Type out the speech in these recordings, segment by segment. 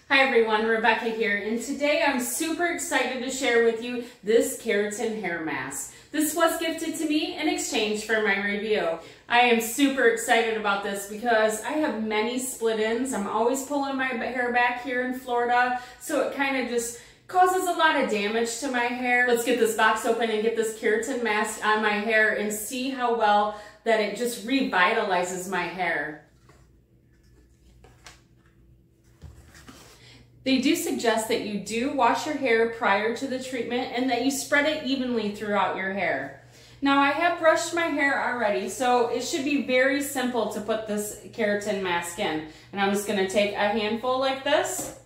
Hi everyone, Rebecca here, and today I'm super excited to share with you this keratin hair mask. This was gifted to me in exchange for my review. I am super excited about this because I have many split ends. I'm always pulling my hair back here in Florida, so it kind of just causes a lot of damage to my hair. Let's get this box open and get this keratin mask on my hair and see how well that it just revitalizes my hair. They do suggest that you do wash your hair prior to the treatment and that you spread it evenly throughout your hair. Now I have brushed my hair already, so it should be very simple to put this keratin mask in. And I'm just gonna take a handful like this.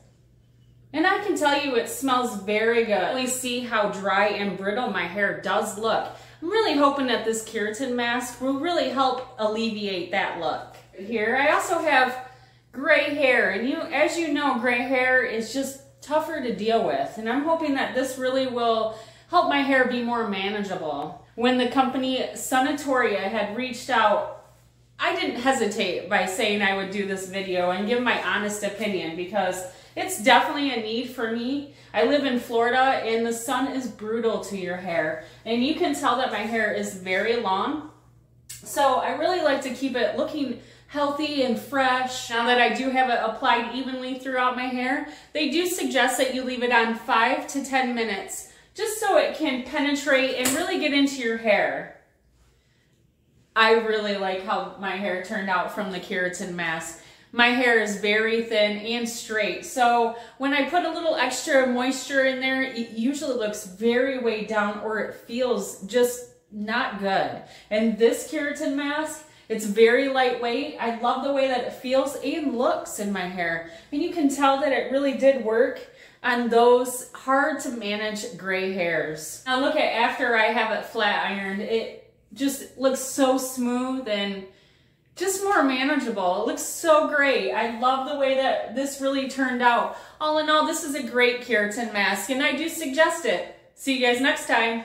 And I can tell you it smells very good. Really see how dry and brittle my hair does look. I'm really hoping that this keratin mask will really help alleviate that look. Here I also have gray hair, and as you know, gray hair is just tougher to deal with, and I'm hoping that this really will help my hair be more manageable. When the company SUNATORIA had reached out, I didn't hesitate by saying I would do this video and give my honest opinion because it's definitely a need for me. I live in Florida and the sun is brutal to your hair, and you can tell that my hair is very long, so I really like to keep it looking healthy and fresh. Now that I do have it applied evenly throughout my hair, they do suggest that you leave it on 5 to 10 minutes just so it can penetrate and really get into your hair. I really like how my hair turned out from the keratin mask. My hair is very thin and straight, so when I put a little extra moisture in there, it usually looks very weighed down or it feels just not good. And this keratin mask, it's very lightweight. I love the way that it feels and looks in my hair. And you can tell that it really did work on those hard to manage gray hairs. Now look at after I have it flat ironed, it just looks so smooth and just more manageable. It looks so great. I love the way that this really turned out. All in all, this is a great keratin mask and I do suggest it. See you guys next time.